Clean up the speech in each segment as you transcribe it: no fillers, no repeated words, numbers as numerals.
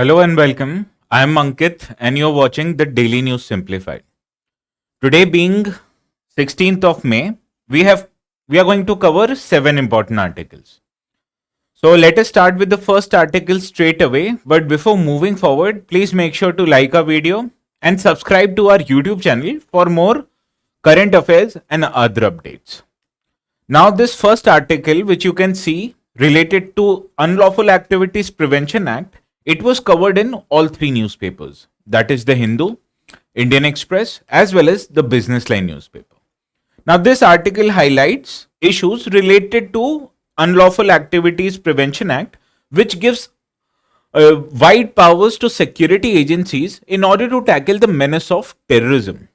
Hello and welcome. I am Ankit and you're watching the Daily News Simplified. Today being 16th of May, we are going to cover 7 important articles. So let us start with the first article straight away, but before moving forward, please make sure to like our video and subscribe to our YouTube channel for more current affairs and other updates. Now this first article which you can see related to Unlawful Activities Prevention Act, it was covered in all three newspapers, that is the Hindu, Indian Express as well as the Business Line newspaper. Now this article highlights issues related to Unlawful Activities Prevention Act, which gives wide powers to security agencies in order to tackle the menace of terrorism.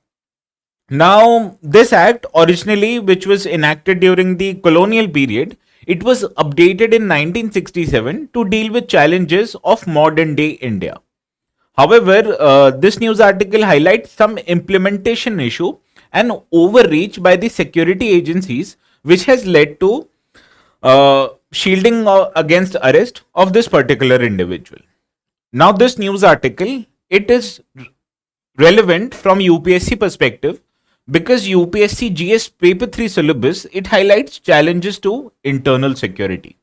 Now, this act originally, which was enacted during the colonial period, it was updated in 1967 to deal with challenges of modern day India. However, this news article highlights some implementation issue and overreach by the security agencies, which has led to shielding against arrest of this particular individual. Now, this news article, it is relevant from UPSC perspective because UPSC GS paper 3 syllabus, it highlights challenges to internal security.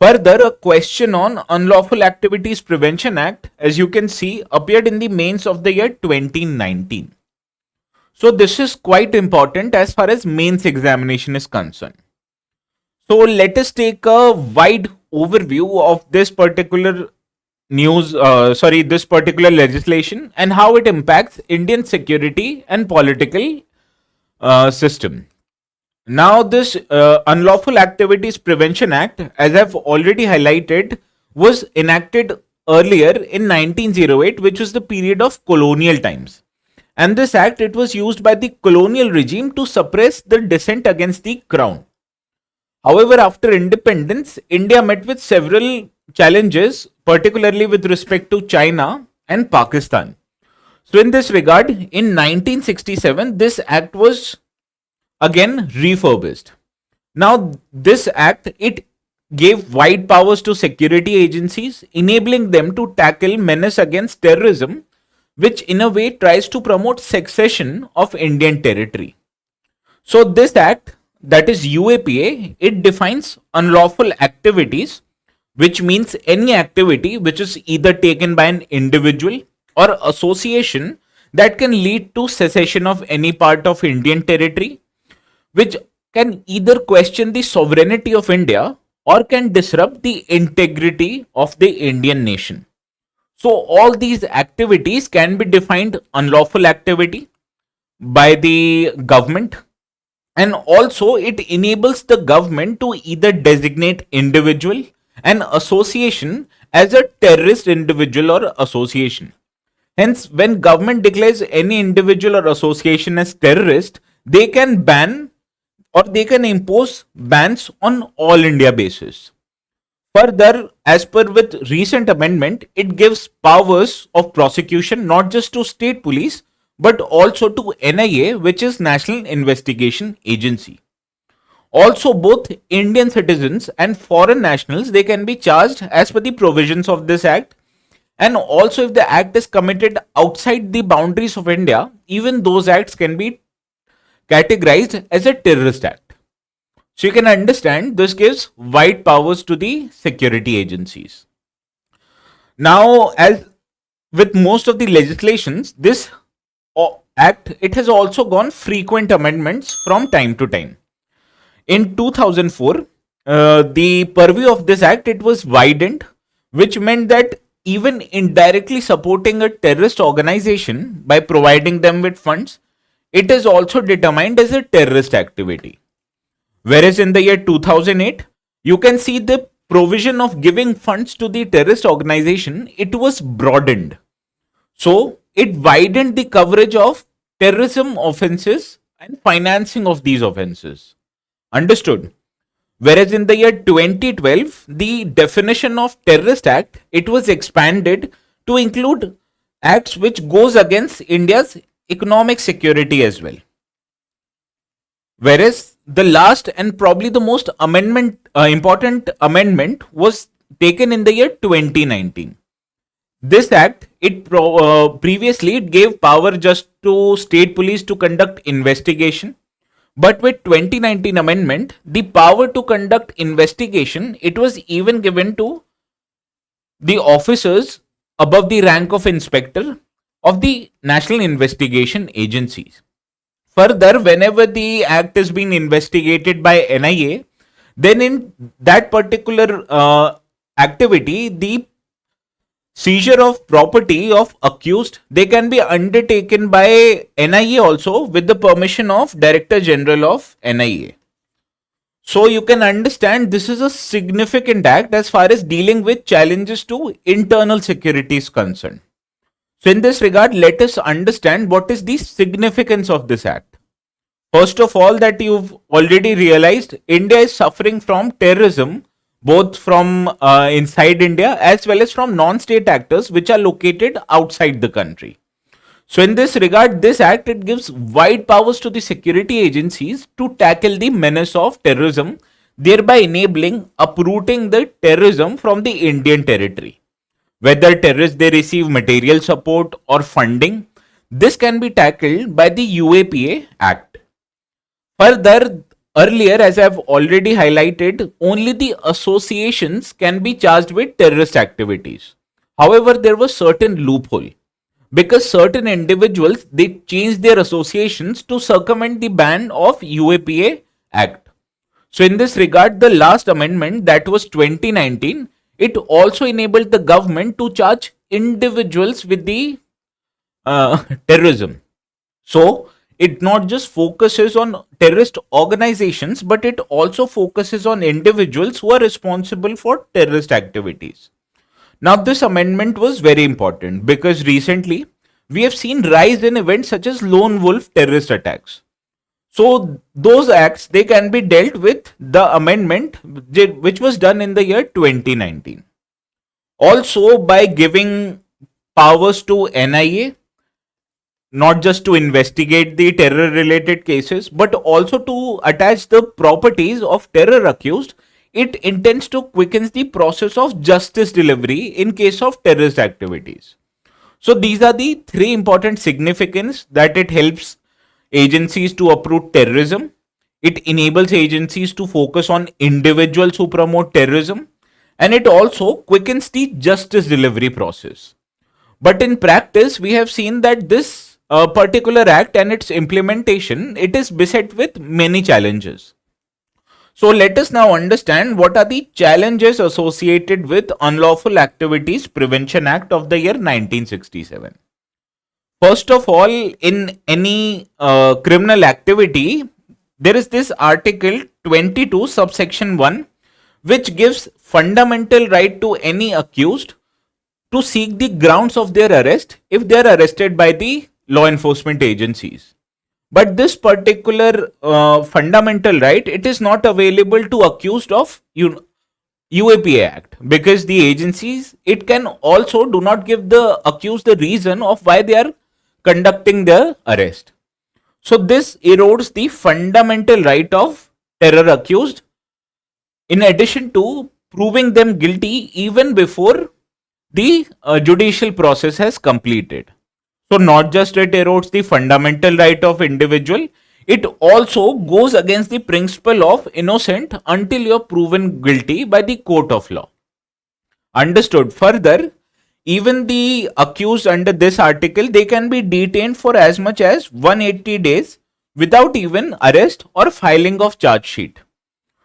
Further, a question on Unlawful Activities Prevention Act, as you can see, appeared in the mains of the year 2019. So this is quite important as far as mains examination is concerned. So let us take a wide overview of this particular this particular legislation and how it impacts Indian security and political system. Now, this Unlawful Activities Prevention Act, as I've already highlighted, was enacted earlier in 1908, which was the period of colonial times. And this act, it was used by the colonial regime to suppress the dissent against the crown. However, after independence, India met with several challenges, particularly with respect to China and Pakistan. So in this regard, in 1967, this act was again refurbished. Now, this act, it gave wide powers to security agencies, enabling them to tackle menace against terrorism, which in a way tries to promote secession of Indian territory. So this act, that is UAPA, it defines unlawful activities, which means any activity which is either taken by an individual or association that can lead to secession of any part of Indian territory, which can either question the sovereignty of India or can disrupt the integrity of the Indian nation. So all these activities can be defined unlawful activity by the government, and also it enables the government to either designate individual and association as a terrorist individual or association. Hence, when government declares any individual or association as terrorist, they can ban or they can impose bans on all India basis. Further, as per with recent amendment, it gives powers of prosecution not just to state police but also to NIA, which is National Investigation Agency. Also, both Indian citizens and foreign nationals, they can be charged as per the provisions of this act. And also, if the act is committed outside the boundaries of India, even those acts can be categorized as a terrorist act. So you can understand this gives wide powers to the security agencies. Now, as with most of the legislations, this act, it has also gone frequent amendments from time to time. In 2004, the purview of this act, it was widened, which meant that even indirectly supporting a terrorist organization by providing them with funds, it is also determined as a terrorist activity. Whereas in the year 2008, you can see the provision of giving funds to the terrorist organization, it was broadened. So it widened the coverage of terrorism offenses and financing of these offenses. Understood? Whereas in the year 2012, the definition of terrorist act, it was expanded to include acts which goes against India's economic security as well. Whereas the last and probably the most important amendment was taken in the year 2019. This act, previously it gave power just to state police to conduct investigation. But with 2019 amendment, the power to conduct investigation, it was even given to the officers above the rank of inspector of the national investigation agencies. Further, whenever the act is being investigated by NIA, then in that particular activity, the seizure of property of accused, they can be undertaken by NIA also with the permission of Director General of NIA. So you can understand this is a significant act as far as dealing with challenges to internal security is concerned. So in this regard, let us understand what is the significance of this act. First of all, that you've already realized, India is suffering from terrorism, both from inside India as well as from non-state actors which are located outside the country. So in this regard, this act, it gives wide powers to the security agencies to tackle the menace of terrorism, thereby enabling uprooting the terrorism from the Indian territory. Whether terrorists they receive material support or funding, this can be tackled by the UAPA Act. Further, earlier, as I have already highlighted, only the associations can be charged with terrorist activities. However, there was certain loophole because certain individuals they changed their associations to circumvent the ban of UAPA Act. So in this regard, the last amendment, that was 2019, it also enabled the government to charge individuals with the terrorism. So it not just focuses on terrorist organizations, but it also focuses on individuals who are responsible for terrorist activities. Now, this amendment was very important because recently we have seen rise in events such as lone wolf terrorist attacks. So those acts, they can be dealt with the amendment which was done in the year 2019. Also, by giving powers to NIA, not just to investigate the terror related cases, but also to attach the properties of terror accused, it intends to quicken the process of justice delivery in case of terrorist activities. So these are the three important significance that it helps agencies to uproot terrorism. It enables agencies to focus on individuals who promote terrorism, and it also quickens the justice delivery process. But in practice, we have seen that this particular act and its implementation, it is beset with many challenges. So let us now understand what are the challenges associated with Unlawful Activities Prevention Act of the year 1967. First of all, in any criminal activity, there is this Article 22 subsection 1 which gives fundamental right to any accused to seek the grounds of their arrest if they are arrested by the law enforcement agencies. But this particular fundamental right, it is not available to accused of UAPA Act because the agencies, it can also do not give the accused the reason of why they are conducting the arrest. So this erodes the fundamental right of terror accused in addition to proving them guilty even before the judicial process has completed. So not just it erodes the fundamental right of individual, it also goes against the principle of innocent until you're proven guilty by the court of law. Understood. Further, even the accused under this article, they can be detained for as much as 180 days without even arrest or filing of charge sheet.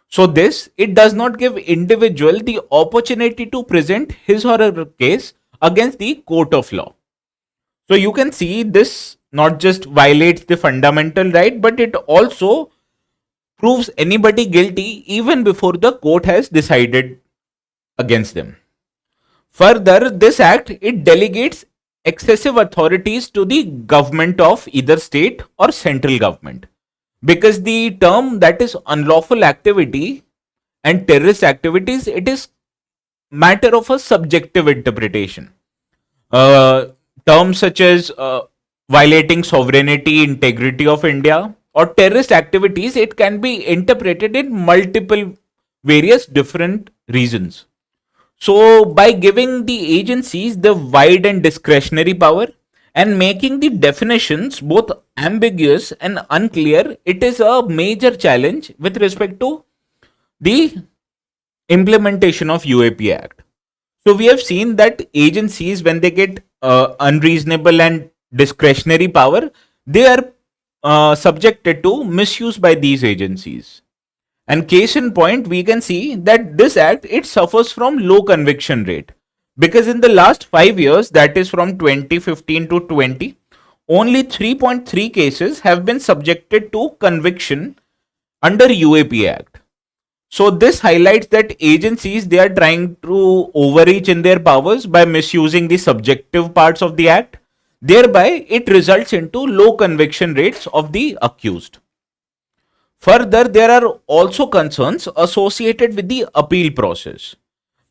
So this, it does not give individual the opportunity to present his or her case against the court of law. So you can see this not just violates the fundamental right, but it also proves anybody guilty even before the court has decided against them. Further, this act, it delegates excessive authorities to the government of either state or central government, because the term that is unlawful activity and terrorist activities, it is matter of a subjective interpretation. Terms such as violating sovereignty, integrity of India, or terrorist activities, it can be interpreted in multiple various different reasons. So, by giving the agencies the wide and discretionary power and making the definitions both ambiguous and unclear, it is a major challenge with respect to the implementation of UAP Act. So, we have seen that agencies, when they get unreasonable and discretionary power, they are subjected to misuse by these agencies. And case in point, we can see that this act, it suffers from low conviction rate, because in the last 5 years, that is from 2015 to 20, only 3.3 cases have been subjected to conviction under UAP Act. So this highlights that agencies, they are trying to overreach in their powers by misusing the subjective parts of the act. Thereby, it results into low conviction rates of the accused. Further, there are also concerns associated with the appeal process,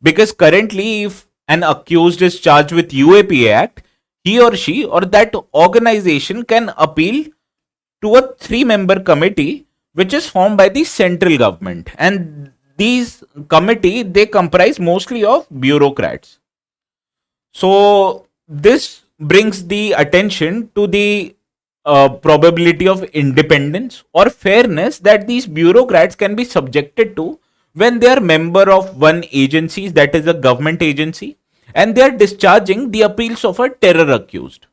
because currently, if an accused is charged with UAPA Act, he or she or that organization can appeal to a 3-member committee which is formed by the central government, and these committee, they comprise mostly of bureaucrats. So this brings the attention to the probability of independence or fairness that these bureaucrats can be subjected to when they are member of one agency, that is a government agency, and they are discharging the appeals of a terror accused.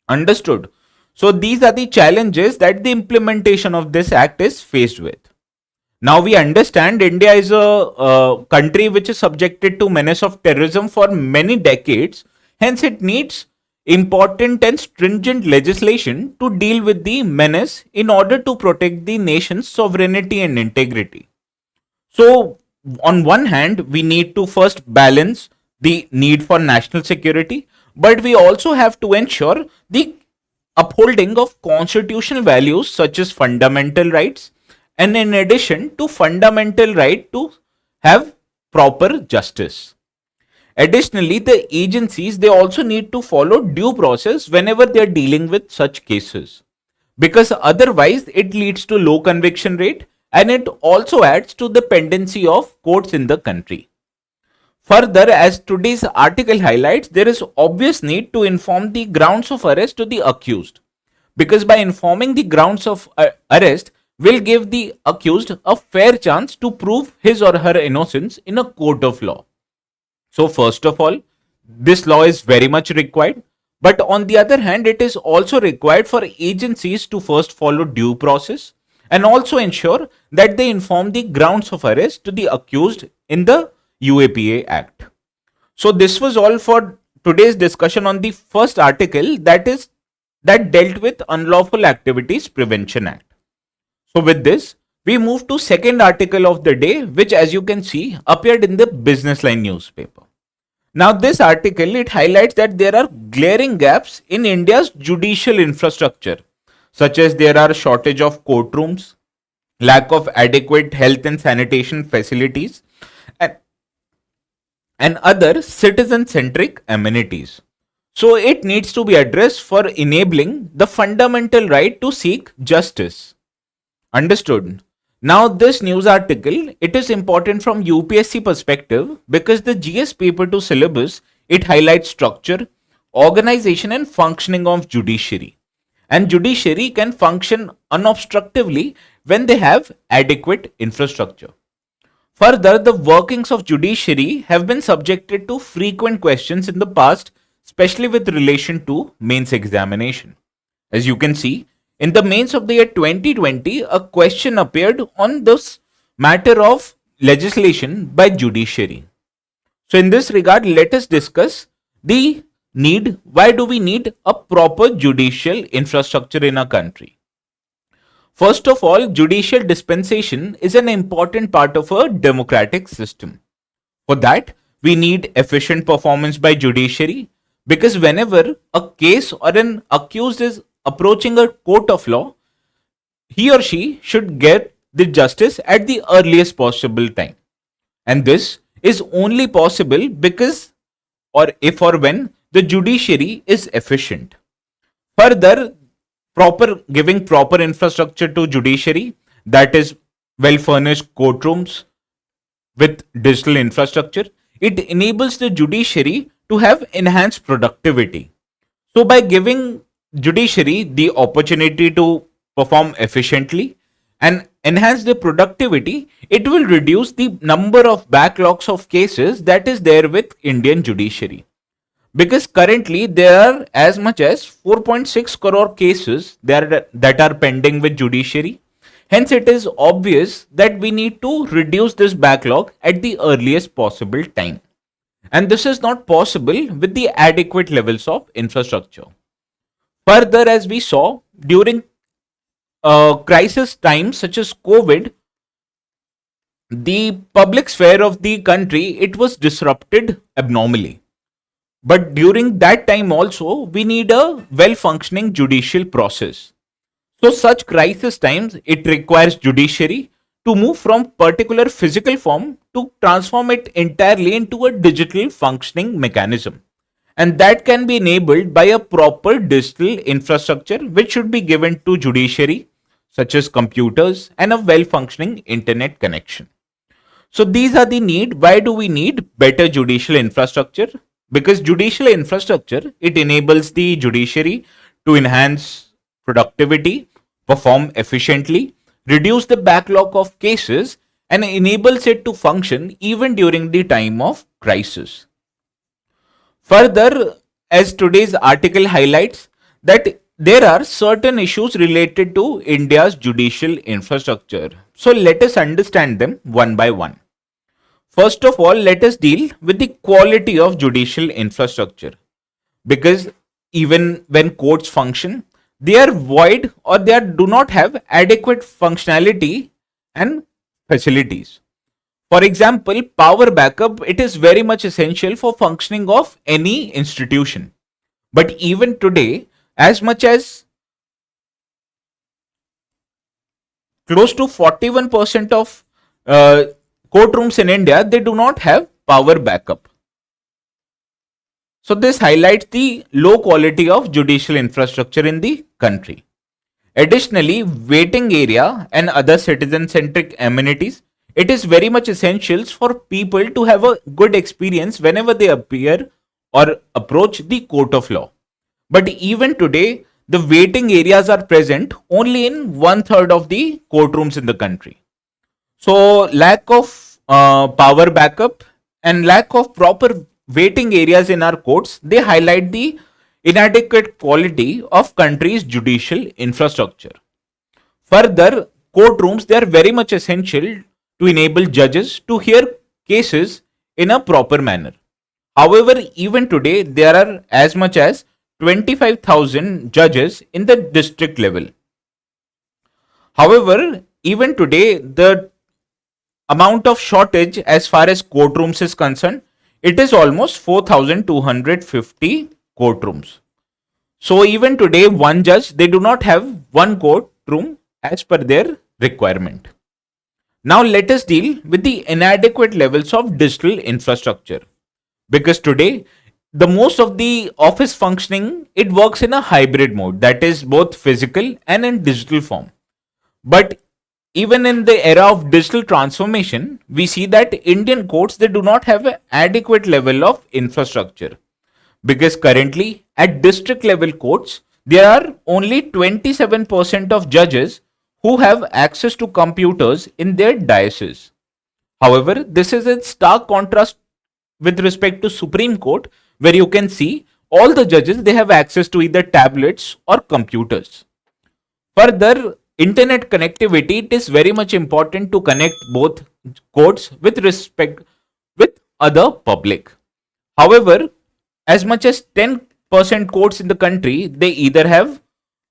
Understood? So these are the challenges that the implementation of this act is faced with. Now we understand India is a country which is subjected to menace of terrorism for many decades. Hence, it needs important and stringent legislation to deal with the menace in order to protect the nation's sovereignty and integrity. So, on one hand, we need to first balance the need for national security, but we also have to ensure the upholding of constitutional values such as fundamental rights, and in addition to fundamental right to have proper justice. Additionally, the agencies, they also need to follow due process whenever they are dealing with such cases, because otherwise it leads to low conviction rate and it also adds to the pendency of courts in the country. Further, as today's article highlights, there is obvious need to inform the grounds of arrest to the accused, because by informing the grounds of arrest will give the accused a fair chance to prove his or her innocence in a court of law. So first of all, this law is very much required, but on the other hand, it is also required for agencies to first follow due process and also ensure that they inform the grounds of arrest to the accused in the UAPA Act. So this was all for today's discussion on the first article, that dealt with Unlawful Activities Prevention Act. So with this, we move to second article of the day, which, as you can see, appeared in the Business Line newspaper. Now this article, it highlights that there are glaring gaps in India's judicial infrastructure, such as there are shortage of courtrooms, lack of adequate health and sanitation facilities, and other citizen-centric amenities. So it needs to be addressed for enabling the fundamental right to seek justice. Understood? Now this news article, it is important from UPSC perspective because the GS paper 2 syllabus, it highlights structure, organization and functioning of judiciary. And judiciary can function unobstructively when they have adequate infrastructure. Further, the workings of judiciary have been subjected to frequent questions in the past, especially with relation to mains examination. As you can see, in the mains of the year 2020, a question appeared on this matter of legislation by judiciary. So in this regard, let us discuss the need, why do we need a proper judicial infrastructure in our country? First of all, judicial dispensation is an important part of a democratic system. For that, we need efficient performance by judiciary, because whenever a case or an accused is approaching a court of law, he or she should get the justice at the earliest possible time. And this is only possible because, or if or when, the judiciary is efficient. Further, giving proper infrastructure to judiciary, that is well furnished courtrooms with digital infrastructure, it enables the judiciary to have enhanced productivity. So by giving judiciary the opportunity to perform efficiently and enhance the productivity, it will reduce the number of backlogs of cases that is there with Indian judiciary. Because currently there are as much as 4.6 crore cases that are pending with judiciary. Hence, it is obvious that we need to reduce this backlog at the earliest possible time. And this is not possible with the adequate levels of infrastructure. Further, as we saw during crisis times such as COVID, the public sphere of the country, it was disrupted abnormally. But during that time also, we need a well-functioning judicial process. So such crisis times, it requires judiciary to move from particular physical form to transform it entirely into a digital functioning mechanism. And that can be enabled by a proper digital infrastructure which should be given to judiciary, such as computers and a well-functioning internet connection. So these are the need. Why do we need better judicial infrastructure? Because judicial infrastructure, it enables the judiciary to enhance productivity, perform efficiently, reduce the backlog of cases, and enables it to function even during the time of crisis. Further, as today's article highlights, that there are certain issues related to India's judicial infrastructure. So let us understand them one by one. First of all, let us deal with the quality of judicial infrastructure. Because even when courts function, they are void or do not have adequate functionality and facilities. For example, power backup, it is very much essential for functioning of any institution. But even today, as much as close to 41% of courtrooms in India, they do not have power backup. So this highlights the low quality of judicial infrastructure in the country. Additionally, waiting area and other citizen-centric amenities, it is very much essential for people to have a good experience whenever they appear or approach the court of law. But even today, the waiting areas are present only in 1/3 of the courtrooms in the country. So lack of power backup and lack of proper waiting areas in our courts, they highlight the inadequate quality of country's judicial infrastructure. Further, courtrooms, they are very much essential to enable judges to hear cases in a proper manner. However, even today, there are as much as 25,000 judges in the district level. However, even today, the amount of shortage as far as courtrooms is concerned, it is almost 4,250 courtrooms. So even today, one judge, they do not have one courtroom as per their requirement. Now let us deal with the inadequate levels of digital infrastructure. Because today, the most of the office functioning, it works in a hybrid mode, that is both physical and in digital form. But even in the era of digital transformation, we see that Indian courts, they do not have an adequate level of infrastructure. Because currently at district level courts, there are only 27% of judges who have access to computers in their diocese. However, this is in stark contrast with respect to Supreme Court, where you can see all the judges, they have access to either tablets or computers. Further, internet connectivity, it is very much important to connect both courts with respect with other public. However, as much as 10% courts in the country, they either have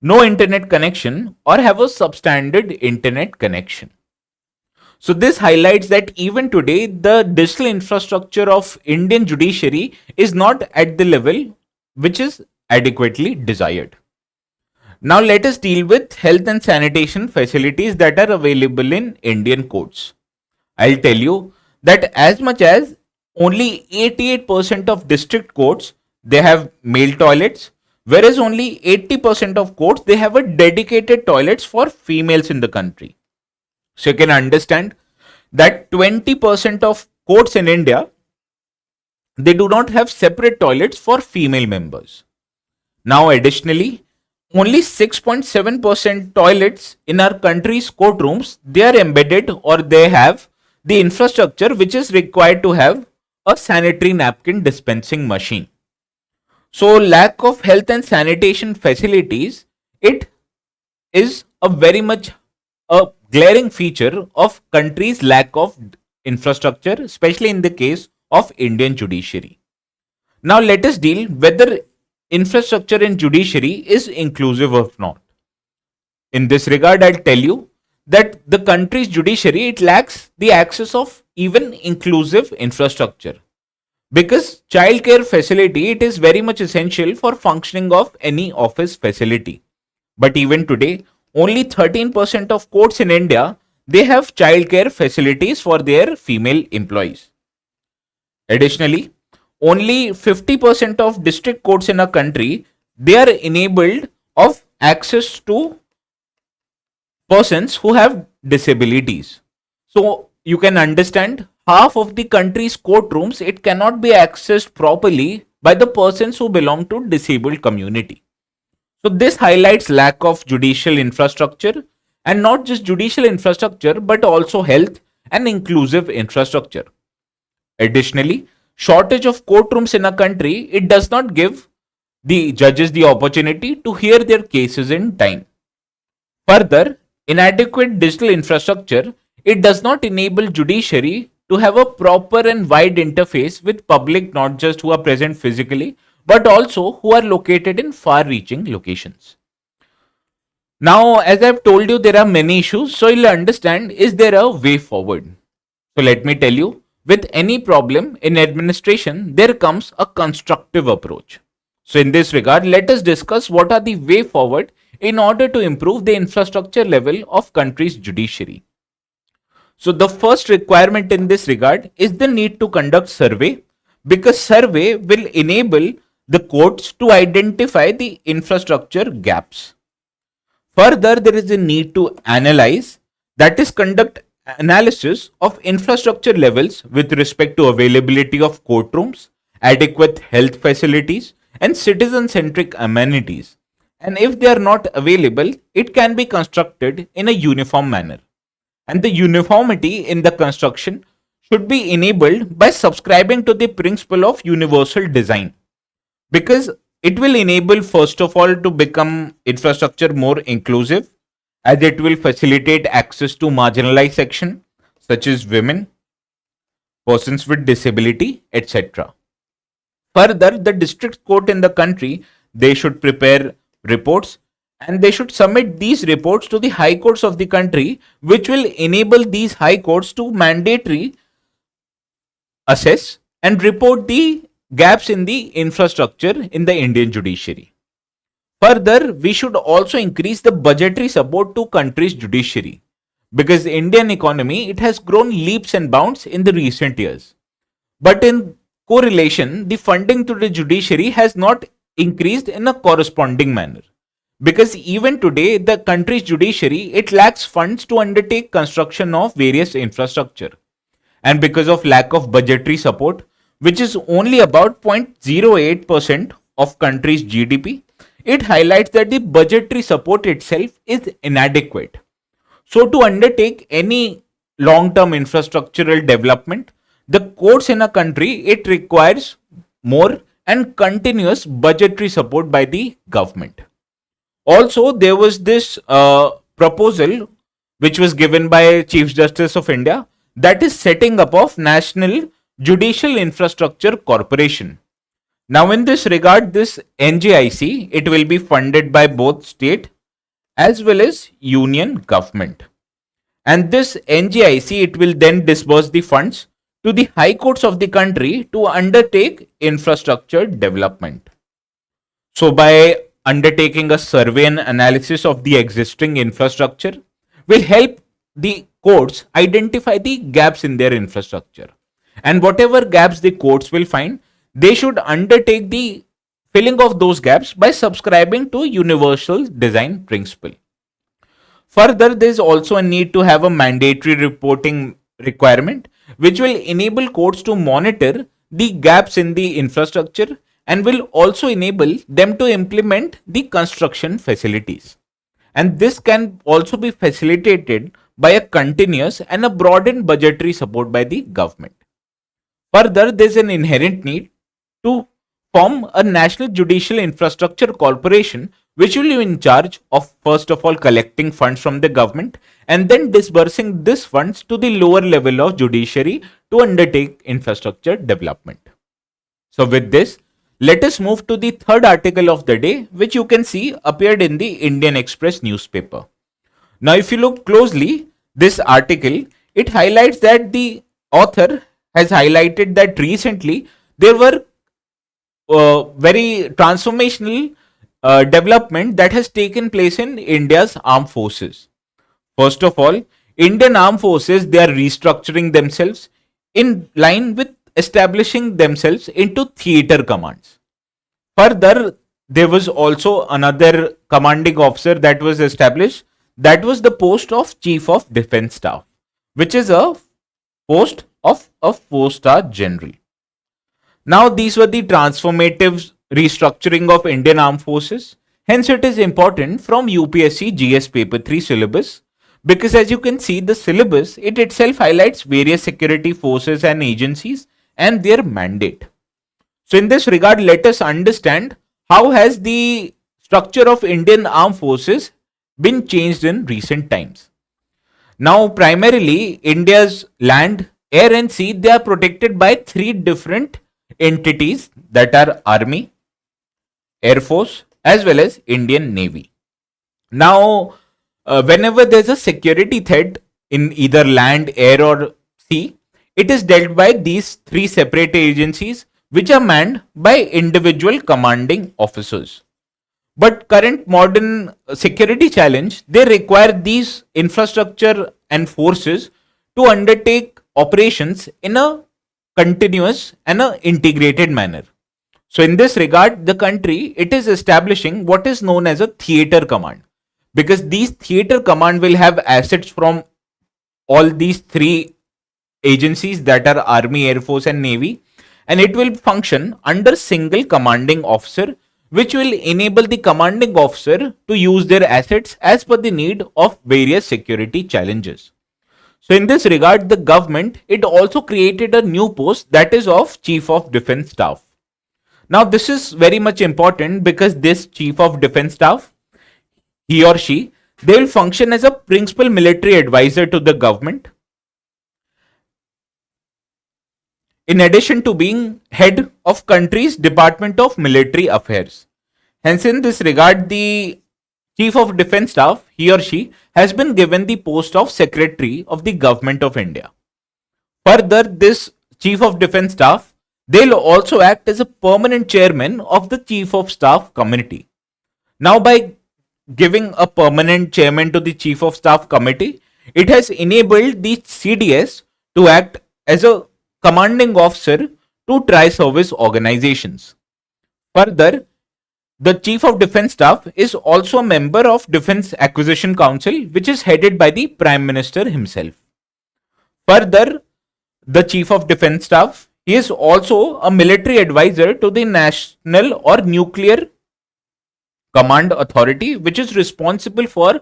no internet connection or have a substandard internet connection. So this highlights that even today, the digital infrastructure of Indian judiciary is not at the level which is adequately desired. Now let us deal with health and sanitation facilities that are available in Indian courts. I'll tell you that as much as only 88% of district courts, they have male toilets, whereas only 80% of courts, they have a dedicated toilets for females in the country. So you can understand that 20% of courts in India, they do not have separate toilets for female members. Now, additionally, only 6.7% toilets in our country's courtrooms, they are embedded or they have the infrastructure which is required to have a sanitary napkin dispensing machine. So, lack of health and sanitation facilities, it is a very much a glaring feature of country's lack of infrastructure, especially in the case of Indian judiciary. Now let us deal whether infrastructure in judiciary is inclusive or not. In this regard, I'll tell you that the country's judiciary, it lacks the access of even inclusive infrastructure, because childcare facility, it is very much essential for functioning of any office facility. But even today, only 13% of courts in India, they have childcare facilities for their female employees. Additionally, only 50% of district courts in a country, they are enabled of access to persons who have disabilities. So you can understand, half of the country's courtrooms, it cannot be accessed properly by the persons who belong to disabled community. So this highlights lack of judicial infrastructure, and not just judicial infrastructure but also health and inclusive infrastructure. Additionally, shortage of courtrooms in a country, it does not give the judges the opportunity to hear their cases in time. Further, inadequate digital infrastructure, it does not enable judiciary to have a proper and wide interface with public, not just who are present physically but also who are located in far reaching locations. Now, as I've told you, there are many issues, so you'll understand, is there a way forward? So let me tell you, with any problem in administration, there comes a constructive approach. So in this regard, let us discuss what are the way forward in order to improve the infrastructure level of country's judiciary. So the first requirement in this regard is the need to conduct survey, because survey will enable the courts to identify the infrastructure gaps. Further, there is a need to analyze, that is conduct analysis of infrastructure levels with respect to availability of courtrooms, adequate health facilities and citizen-centric amenities. And if they are not available, it can be constructed in a uniform manner. And the uniformity in the construction should be enabled by subscribing to the principle of universal design, because it will enable, first of all, to become infrastructure more inclusive, as it will facilitate access to marginalized section such as women, persons with disability, etc. Further, the district court in the country, they should prepare reports and they should submit these reports to the high courts of the country, which will enable these high courts to mandatory assess and report the gaps in the infrastructure in the Indian judiciary. Further, we should also increase the budgetary support to country's judiciary, because the Indian economy, it has grown leaps and bounds in the recent years. But in correlation, the funding to the judiciary has not increased in a corresponding manner, because even today the country's judiciary, it lacks funds to undertake construction of various infrastructure. And because of lack of budgetary support, which is only about 0.08% of country's GDP, it highlights that the budgetary support itself is inadequate. So to undertake any long-term infrastructural development, the courts in a country, it requires more and continuous budgetary support by the government. Also, there was this proposal which was given by Chief Justice of India, that is setting up of National Judicial Infrastructure Corporation. Now in this regard, this NJIC, it will be funded by both state as well as union government. And this NJIC, it will then disburse the funds to the high courts of the country to undertake infrastructure development. So by undertaking a survey and analysis of the existing infrastructure will help the courts identify the gaps in their infrastructure. And whatever gaps the courts will find, they should undertake the filling of those gaps by subscribing to universal design principle. Further, there is also a need to have a mandatory reporting requirement, which will enable courts to monitor the gaps in the infrastructure and will also enable them to implement the construction facilities. And this can also be facilitated by a continuous and a broadened budgetary support by the government. Further, there is an inherent need to form a national judicial infrastructure corporation which will be in charge of, first of all, collecting funds from the government and then disbursing these funds to the lower level of judiciary to undertake infrastructure development. So with this, let us move to the third article of the day, which you can see appeared in the Indian Express newspaper. Now, if you look closely, this article, it highlights that the author has highlighted that recently there were very transformational development that has taken place in India's armed forces. First of all, Indian armed forces, they are restructuring themselves in line with establishing themselves into theater commands. Further, there was also another commanding officer that was established. That was the post of Chief of Defence Staff, which is a post of a 4-star general. Now, these were the transformative restructuring of Indian armed forces. Hence, it is important from UPSC GS Paper 3 syllabus, because as you can see, the syllabus, it itself highlights various security forces and agencies and their mandate. So in this regard, let us understand how has the structure of Indian armed forces been changed in recent times. Now, primarily, India's land, air and sea, they are protected by three different entities, that are Army, Air Force, as well as Indian Navy. Now, whenever there's a security threat in either land, air or sea, it is dealt by these three separate agencies which are manned by individual commanding officers. But current modern security challenge, they require these infrastructure and forces to undertake operations in a continuous and a integrated manner. So in this regard, the country, it is establishing what is known as a theater command, because these theater command will have assets from all these three agencies, that are Army, Air Force and Navy, and it will function under single commanding officer, which will enable the commanding officer to use their assets as per the need of various security challenges. So in this regard, the government, it also created a new post, that is of Chief of Defence Staff. Now this is very much important because this Chief of Defence Staff, he or she, they will function as a principal military advisor to the government, in addition to being head of country's Department of Military Affairs. Hence, in this regard, the Chief of Defence Staff, he or she, has been given the post of Secretary of the Government of India. Further, this Chief of Defence Staff, they'll also act as a permanent chairman of the Chief of Staff Committee. Now, by giving a permanent chairman to the Chief of Staff Committee, it has enabled the CDS to act as a commanding officer to tri-service organizations. Further, the Chief of Defence Staff is also a member of Defence Acquisition Council, which is headed by the Prime Minister himself. Further, the Chief of Defence Staff, he is also a military advisor to the National or Nuclear Command Authority, which is responsible for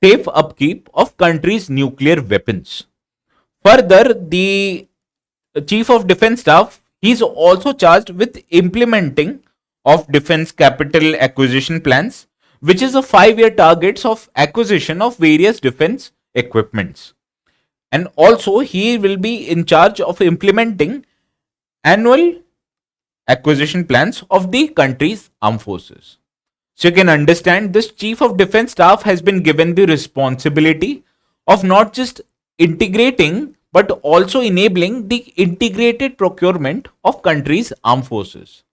safe upkeep of country's nuclear weapons. Further, the Chief of Defence Staff, he is also charged with implementing of defense capital acquisition plans, which is a 5-year targets of acquisition of various defense equipments. And also he will be in charge of implementing annual acquisition plans of the country's armed forces. So you can understand, this Chief of Defence Staff has been given the responsibility of not just integrating but also enabling the integrated procurement of country's armed forces.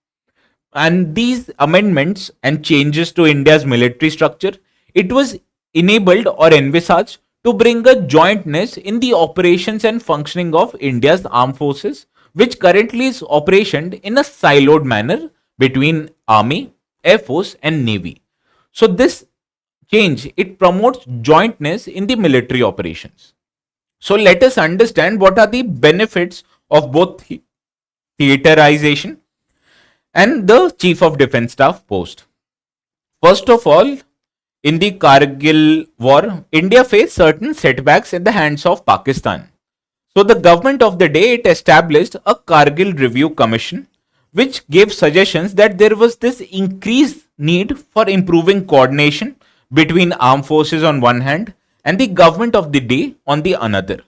And these amendments and changes to India's military structure, it was enabled or envisaged to bring a jointness in the operations and functioning of India's armed forces, which currently is operationed in a siloed manner between Army, Air Force and Navy. So this change, it promotes jointness in the military operations. So let us understand what are the benefits of both theaterization, and the Chief of Defence Staff post. First of all, in the Kargil war, India faced certain setbacks at the hands of Pakistan. So the government of the day, it established a Kargil Review Commission, which gave suggestions that there was this increased need for improving coordination between armed forces on one hand and the government of the day on the another,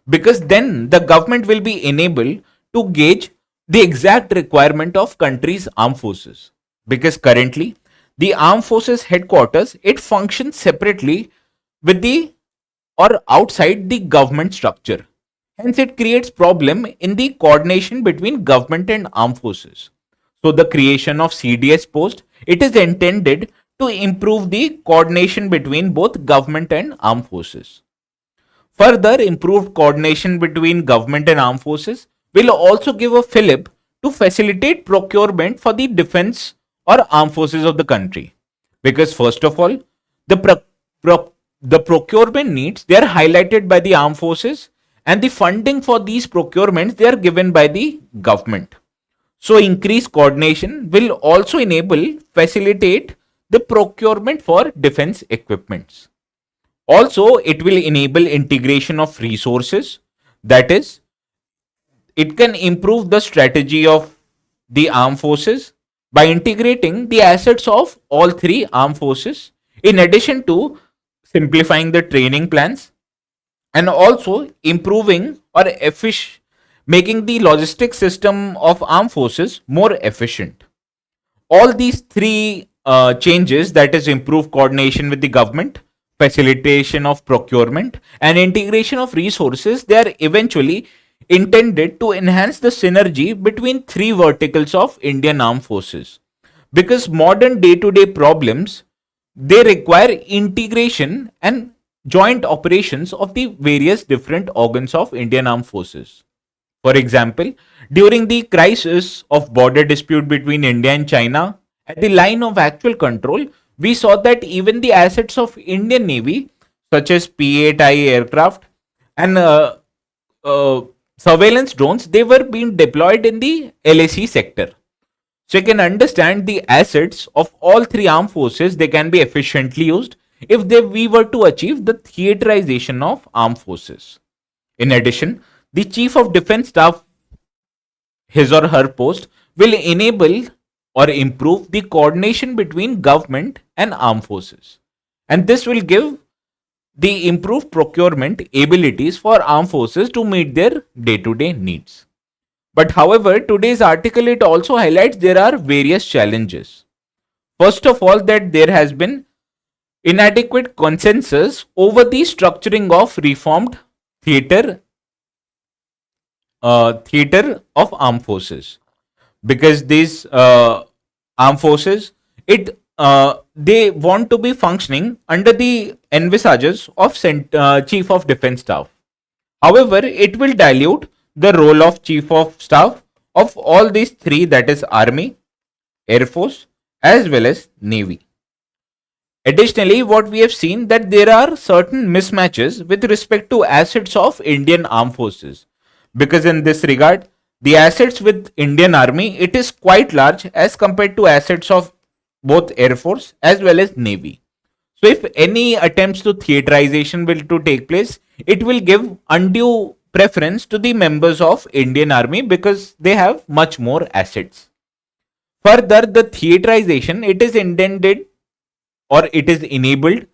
because then the government will be enabled to gauge the exact requirement of country's armed forces, because currently the armed forces headquarters, it functions separately with the or outside the government structure. Hence it creates problem in the coordination between government and armed forces. So the creation of CDS post, it is intended to improve the coordination between both government and armed forces. Further, improved coordination between government and armed forces will also give a fillip to facilitate procurement for the defense or armed forces of the country. Because first of all, the procurement needs, they are highlighted by the armed forces, and the funding for these procurements, they are given by the government. So increased coordination will also facilitate the procurement for defense equipments. Also, it will enable integration of resources. That is, it can improve the strategy of the armed forces by integrating the assets of all three armed forces, in addition to simplifying the training plans and also improving or making the logistic system of armed forces more efficient. All these three changes, that is improved coordination with the government, facilitation of procurement, and integration of resources, they are eventually intended to enhance the synergy between three verticals of Indian armed forces, because modern day-to-day problems, they require integration and joint operations of the various different organs of Indian armed forces. For example, during the crisis of border dispute between India and China, at the line of actual control, we saw that even the assets of Indian Navy, such as P-8I aircraft and surveillance drones, they were being deployed in the LAC sector. So you can understand the assets of all three armed forces, they can be efficiently used if we were to achieve the theaterization of armed forces. In addition, the Chief of Defence Staff, his or her post, will enable or improve the coordination between government and armed forces. And this will give the improved procurement abilities for armed forces to meet their day-to-day needs. But however, today's article, it also highlights there are various challenges. First of all, that there has been inadequate consensus over the structuring of reformed theater of armed forces, because these armed forces, they want to be functioning under the envisages of Chief of Defence Staff. However, it will dilute the role of Chief of Staff of all these three, that is Army, Air Force, as well as Navy. Additionally, what we have seen, that there are certain mismatches with respect to assets of Indian armed forces, because in this regard, the assets with Indian Army, it is quite large as compared to assets of both Air Force as well as Navy. So if any attempts to theaterization will to take place, it will give undue preference to the members of Indian Army because they have much more assets. Further, the theaterization, it is intended or it is enabled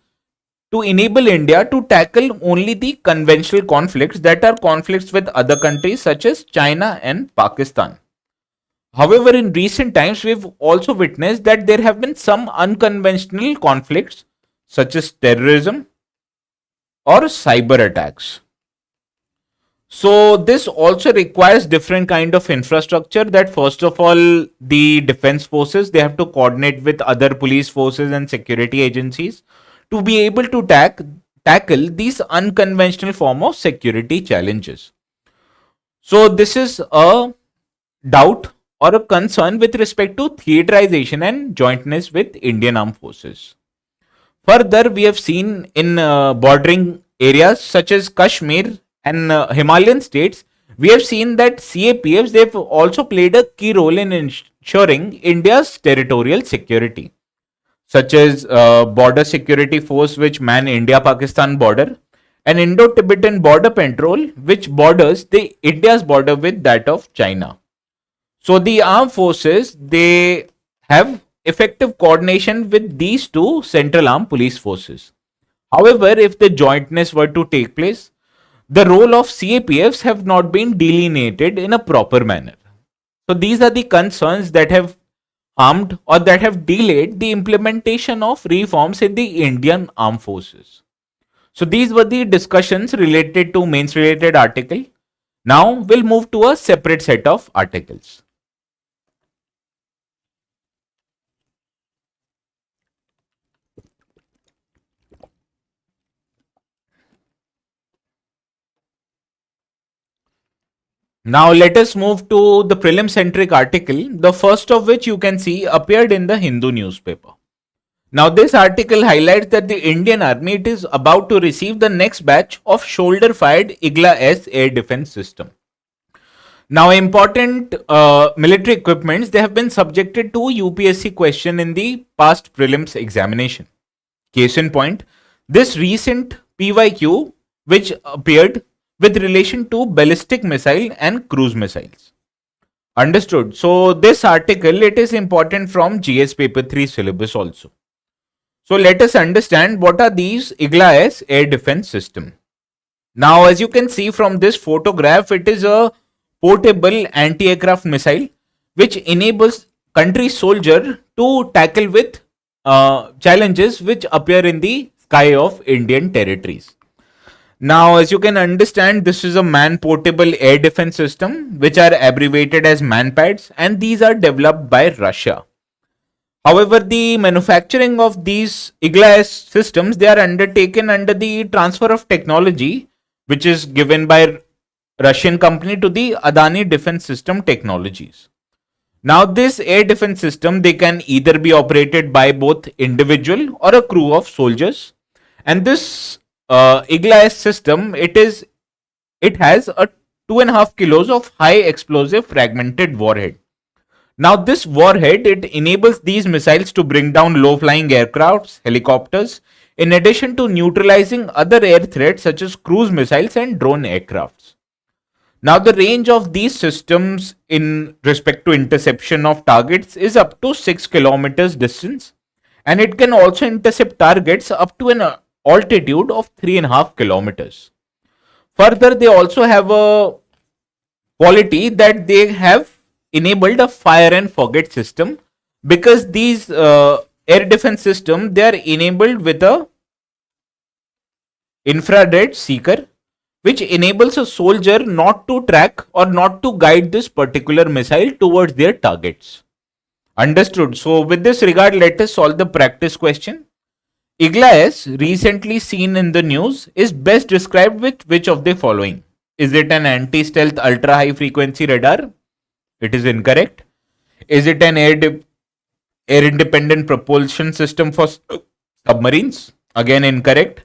to enable India to tackle only the conventional conflicts, that are conflicts with other countries such as China and Pakistan. However, in recent times, we've also witnessed that there have been some unconventional conflicts such as terrorism or cyber attacks. So this also requires different kind of infrastructure, that first of all, the defense forces, they have to coordinate with other police forces and security agencies to be able to tackle these unconventional form of security challenges. So this is a doubt or a concern with respect to theaterization and jointness with Indian armed forces. Further, we have seen in bordering areas such as Kashmir and Himalayan states, we have seen that CAPFs, they've also played a key role in ensuring India's territorial security, such as border security force which man India-Pakistan border, and Indo-Tibetan border patrol which borders the India's border with that of China. So the armed forces, they have effective coordination with these two central armed police forces. However, if the jointness were to take place, the role of CAPFs have not been delineated in a proper manner. So these are the concerns that have harmed or that have delayed the implementation of reforms in the Indian armed forces. So these were the discussions related to mains related article. Now we'll move to a separate set of articles. Now let us move to the prelim centric article, the first of which you can see appeared in the Hindu newspaper. Now this article highlights that the Indian Army is about to receive the next batch of shoulder fired Igla-S air defense system. Now important military equipments, they have been subjected to UPSC question in the past prelims examination. Case in point, this recent PYQ which appeared with relation to ballistic missile and cruise missiles. Understood. So this article, it is important from GS paper 3 syllabus also. So let us understand what are these Igla-S air defense system. Now as you can see from this photograph, it is a portable anti-aircraft missile which enables country soldier to tackle with challenges which appear in the sky of Indian territories. Now, as you can understand, this is a man-portable air defense system, which are abbreviated as manpads, and these are developed by Russia. However, the manufacturing of these Igla-S systems, they are undertaken under the transfer of technology, which is given by Russian company to the Adani Defense System Technologies. Now, this air defense system, they can either be operated by both individual or a crew of soldiers, and this Igla-S system, it has a 2.5 kilos of high explosive fragmented warhead. Now this warhead, it enables these missiles to bring down low flying aircrafts, helicopters, in addition to neutralizing other air threats such as cruise missiles and drone aircrafts. Now the range of these systems in respect to interception of targets is up to 6 kilometers distance, and it can also intercept targets up to an altitude of 3.5 kilometers. Further, they also have a quality that they have enabled a fire and forget system, because these air defense system, they are enabled with a infrared seeker, which enables a soldier not to track or not to guide this particular missile towards their targets. Understood. So with this regard, let us solve the practice question. Igla-S, recently seen in the news, is best described with which of the following? Is it an anti-stealth ultra-high frequency radar? It is incorrect. Is it an air-independent propulsion system for submarines? Again incorrect.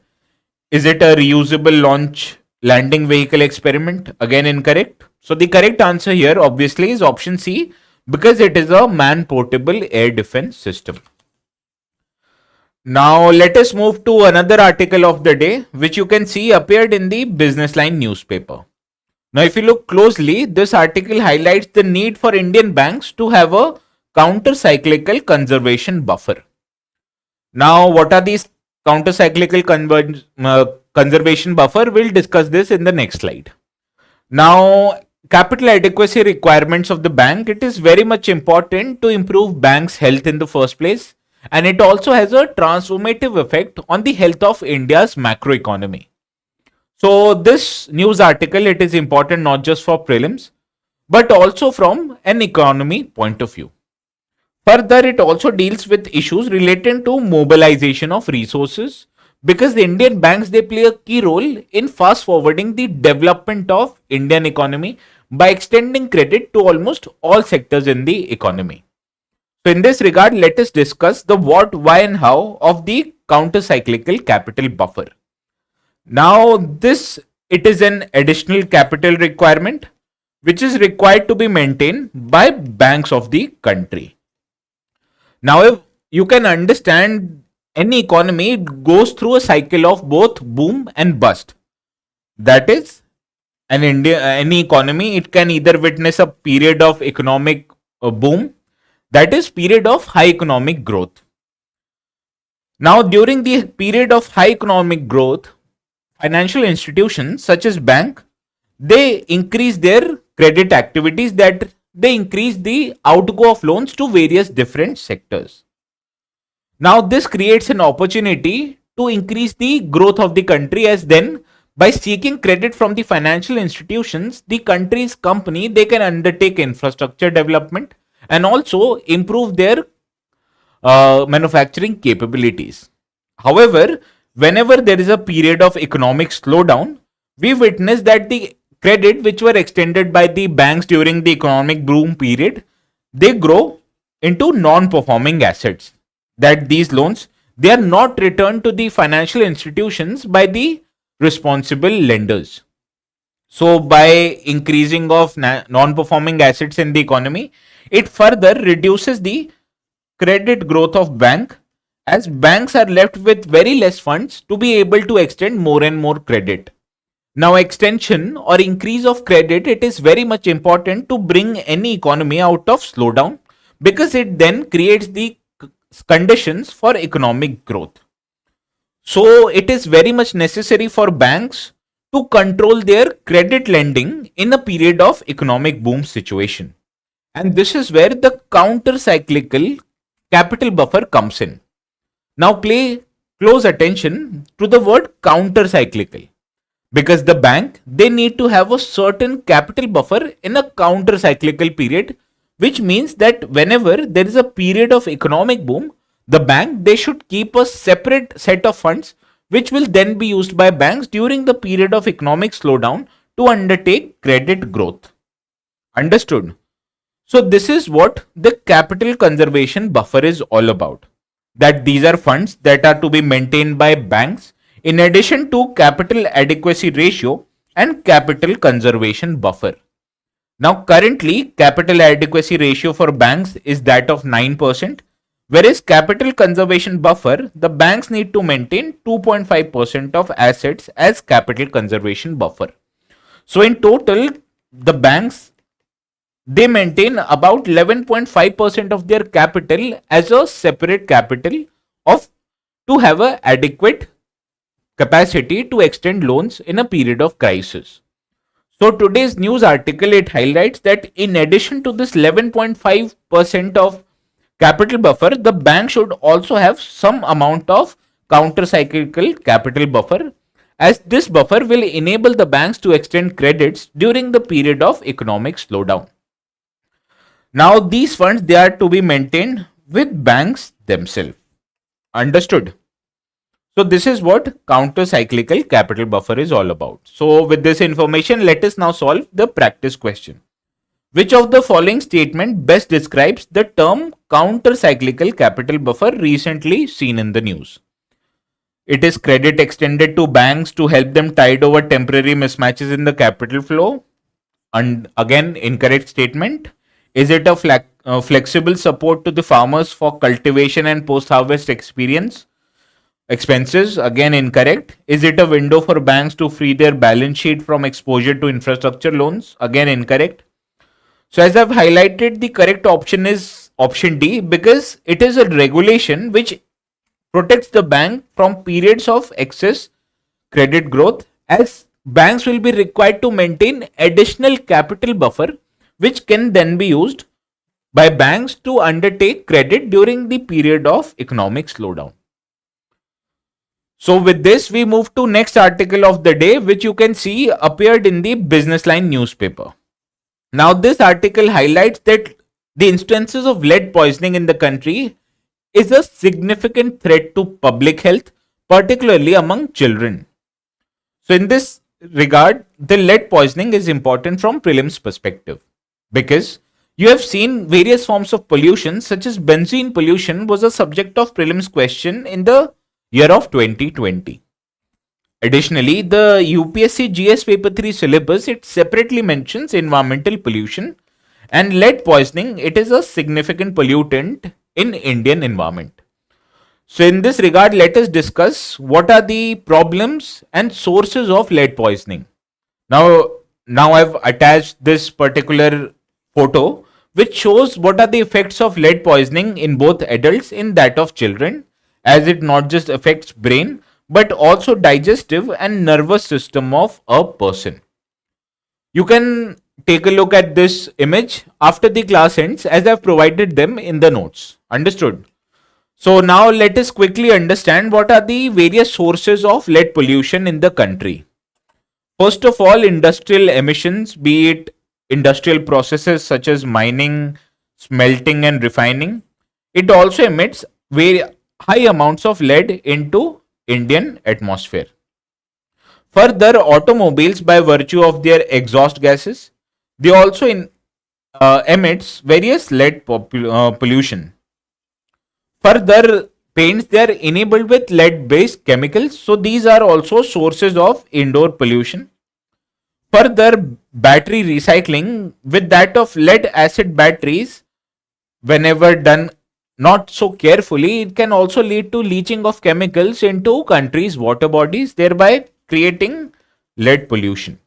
Is it a reusable launch landing vehicle experiment? Again incorrect. So the correct answer here obviously is option C, because it is a man-portable air defense system. Now let us move to another article of the day, which you can see appeared in the Business Line newspaper. Now if you look closely, this article highlights the need for Indian banks to have a counter-cyclical conservation buffer. Now what are these counter-cyclical conservation buffer? We'll discuss this in the next slide. Now capital adequacy requirements of the bank, it is very much important to improve banks' health in the first place. And it also has a transformative effect on the health of India's macroeconomy. So this news article, it is important not just for prelims, but also from an economy point of view. Further, it also deals with issues related to mobilization of resources, because the Indian banks, they play a key role in fast forwarding the development of Indian economy by extending credit to almost all sectors in the economy. So in this regard, let us discuss the what, why and how of the counter-cyclical capital buffer. Now this, it is an additional capital requirement which is required to be maintained by banks of the country. Now, if you can understand, any economy goes through a cycle of both boom and bust. That is, any economy, it can either witness a period of economic boom, that is period of high economic growth. Now, during the period of high economic growth, financial institutions such as bank, they increase their credit activities, that they increase the outgo of loans to various different sectors. Now, this creates an opportunity to increase the growth of the country, as then by seeking credit from the financial institutions, the country's company, they can undertake infrastructure development and also improve their manufacturing capabilities. However, whenever there is a period of economic slowdown, we witness that the credit which were extended by the banks during the economic boom period, they grow into non-performing assets. That these loans, they are not returned to the financial institutions by the responsible lenders. So by increasing of non-performing assets in the economy, it further reduces the credit growth of bank, as banks are left with very less funds to be able to extend more and more credit. Now, extension or increase of credit, it is very much important to bring any economy out of slowdown, because it then creates the conditions for economic growth. So it is very much necessary for banks to control their credit lending in a period of economic boom situation. And this is where the counter-cyclical capital buffer comes in. Now pay close attention to the word counter-cyclical, because the bank, they need to have a certain capital buffer in a counter-cyclical period, which means that whenever there is a period of economic boom, the bank, they should keep a separate set of funds which will then be used by banks during the period of economic slowdown to undertake credit growth. Understood? So this is what the capital conservation buffer is all about. That these are funds that are to be maintained by banks in addition to capital adequacy ratio and capital conservation buffer. Now currently capital adequacy ratio for banks is that of 9%, whereas capital conservation buffer, the banks need to maintain 2.5% of assets as capital conservation buffer. So in total, the banks, they maintain about 11.5% of their capital as a separate capital of to have a adequate capacity to extend loans in a period of crisis. So today's news article, it highlights that in addition to this 11.5% of capital buffer, the bank should also have some amount of counter-cyclical capital buffer, as this buffer will enable the banks to extend credits during the period of economic slowdown. Now these funds, they are to be maintained with banks themselves. Understood? So this is what counter-cyclical capital buffer is all about. So with this information, let us now solve the practice question. Which of the following statement best describes the term counter-cyclical capital buffer recently seen in the news? It is credit extended to banks to help them tide over temporary mismatches in the capital flow. And again, incorrect statement. Is it a flexible support to the farmers for cultivation and post-harvest expenses? Again, incorrect. Is it a window for banks to free their balance sheet from exposure to infrastructure loans? Again, incorrect. So as I've highlighted, the correct option is option D, because it is a regulation which protects the bank from periods of excess credit growth, as banks will be required to maintain additional capital buffer, which can then be used by banks to undertake credit during the period of economic slowdown. So with this, we move to next article of the day, which you can see appeared in the Business Line newspaper. Now this article highlights that the instances of lead poisoning in the country is a significant threat to public health, particularly among children. So in this regard, the lead poisoning is important from prelims perspective, because you have seen various forms of pollution, such as benzene pollution was a subject of prelims question in the year of 2020. Additionally, the UPSC GS Paper 3 syllabus, it separately mentions environmental pollution and lead poisoning. It is a significant pollutant in Indian environment. So in this regard, let us discuss what are the problems and sources of lead poisoning. Now I've attached this particular photo which shows what are the effects of lead poisoning in both adults in that of children, as it not just affects brain but also digestive and nervous system of a person. You can take a look at this image after the class ends, as I've provided them in the notes. Understood? So now let us quickly understand what are the various sources of lead pollution in the country. First of all, industrial emissions, be it industrial processes such as mining, smelting, and refining. It also emits very high amounts of lead into Indian atmosphere. Further, automobiles, by virtue of their exhaust gases, they also emits various lead pollution. Further, paints, they are enabled with lead based chemicals, so these are also sources of indoor pollution. Further, battery recycling with that of lead acid batteries, whenever done not so carefully, it can also lead to leaching of chemicals into countries' water bodies, thereby creating lead pollution.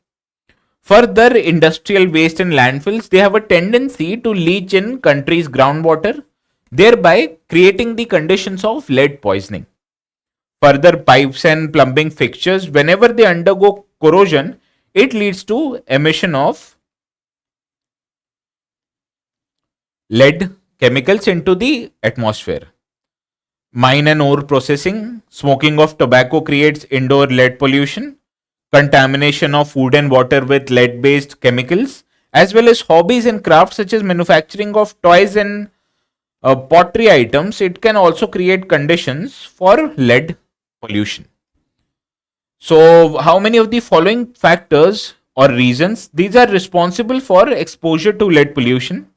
Further, industrial waste and landfills, they have a tendency to leach in countries' groundwater, thereby creating the conditions of lead poisoning. Further, pipes and plumbing fixtures, whenever they undergo corrosion, it leads to emission of lead chemicals into the atmosphere. Mine and ore processing, smoking of tobacco creates indoor lead pollution. Contamination of food and water with lead based chemicals, as well as hobbies and crafts such as manufacturing of toys and pottery items, it can also create conditions for lead pollution. So, how many of the following factors or reasons these are responsible for exposure to lead pollution?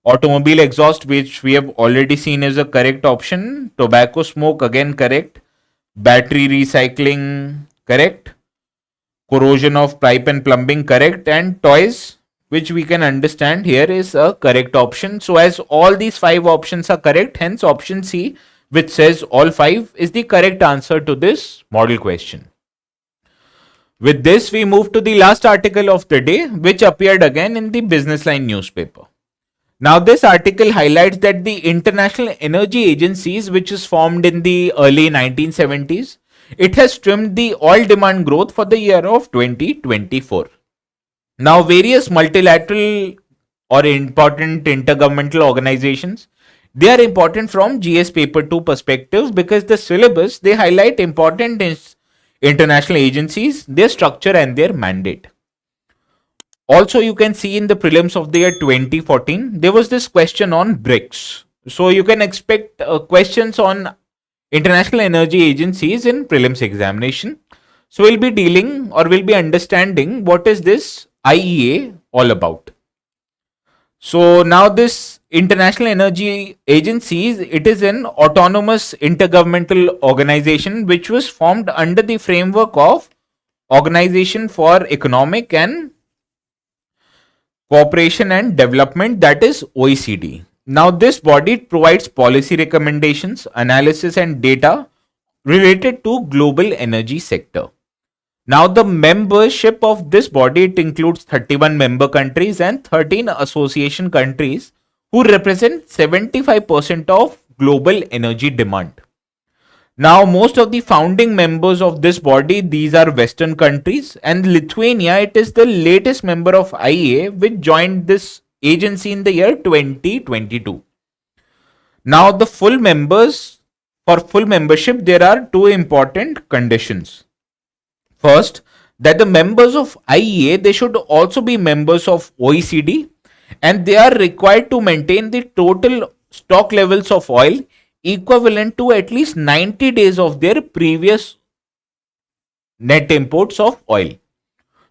Automobile exhaust, which we have already seen, is a correct option. Tobacco smoke, again correct. Battery recycling, correct. Corrosion of pipe and plumbing, correct. And toys, which we can understand here, is a correct option. So as all these 5 options are correct, hence option C, which says all 5, is the correct answer to this model question. With this, we move to the last article of the day, which appeared again in the Business Line newspaper. Now, this article highlights that the International Energy Agencies, which was formed in the early 1970s, it has trimmed the oil demand growth for the year of 2024. Now, various multilateral or important intergovernmental organizations, they are important from GS Paper 2 perspective, because the syllabus, they highlight important international agencies, their structure and their mandate. Also, you can see in the prelims of the year 2014, there was this question on BRICS. So you can expect questions on international energy agencies in prelims examination. So we'll be dealing or we'll be understanding what is this IEA all about. So now this International Energy Agencies, it is an autonomous intergovernmental organization which was formed under the framework of Organization for Economic and Cooperation and Development, that is OECD. Now this body provides policy recommendations, analysis and data related to global energy sector. Now the membership of this body, it includes 31 member countries and 13 association countries who represent 75% of global energy demand. Now most of the founding members of this body, these are Western countries, and Lithuania, it is the latest member of IEA which joined this agency in the year 2022. Now the full members, for full membership, there are 2 important conditions. First, that the members of IEA, they should also be members of OECD, and they are required to maintain the total stock levels of oil equivalent to at least 90 days of their previous net imports of oil.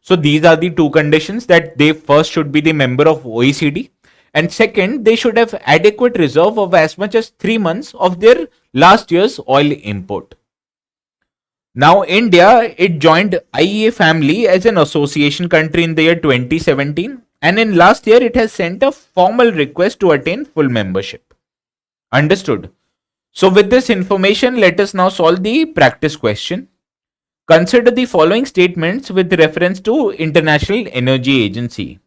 So these are the 2 conditions, that they first should be the member of OECD, and second, they should have adequate reserve of as much as 3 months of their last year's oil import. Now, India, it joined IEA family as an association country in the year 2017, and in last year, it has sent a formal request to attain full membership. Understood? So, with this information, let us now solve the practice question. Consider the following statements with reference to International Energy Agency.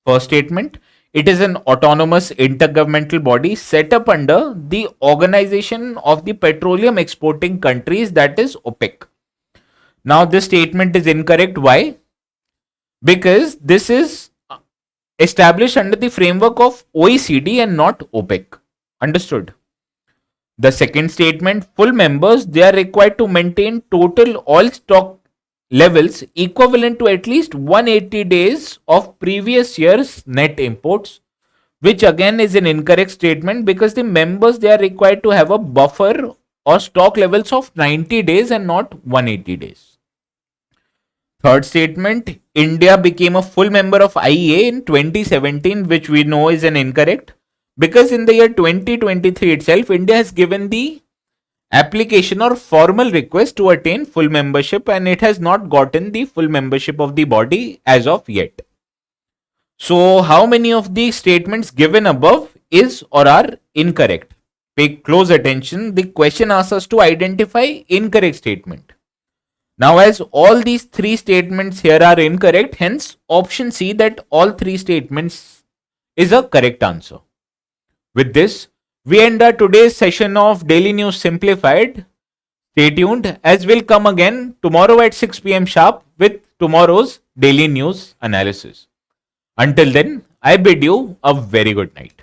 First statement, it is an autonomous intergovernmental body set up under the Organization of the Petroleum Exporting Countries, that is OPEC. Now, this statement is incorrect. Why? Because this is established under the framework of OECD and not OPEC. Understood? The second statement, full members, they are required to maintain total oil stock levels equivalent to at least 180 days of previous year's net imports, which again is an incorrect statement because the members, they are required to have a buffer or stock levels of 90 days and not 180 days. Third statement, India became a full member of IEA in 2017, which we know is an incorrect because in the year 2023 itself, India has given the application or formal request to attain full membership, and it has not gotten the full membership of the body as of yet. So, how many of the statements given above is or are incorrect? Pay close attention. The question asks us to identify incorrect statement. Now, as all these three statements here are incorrect, hence option C, that all three statements is a correct answer. With this, we end our today's session of Daily News Simplified. Stay tuned as we'll come again tomorrow at 6 p.m. sharp with tomorrow's Daily News analysis. Until then, I bid you a very good night.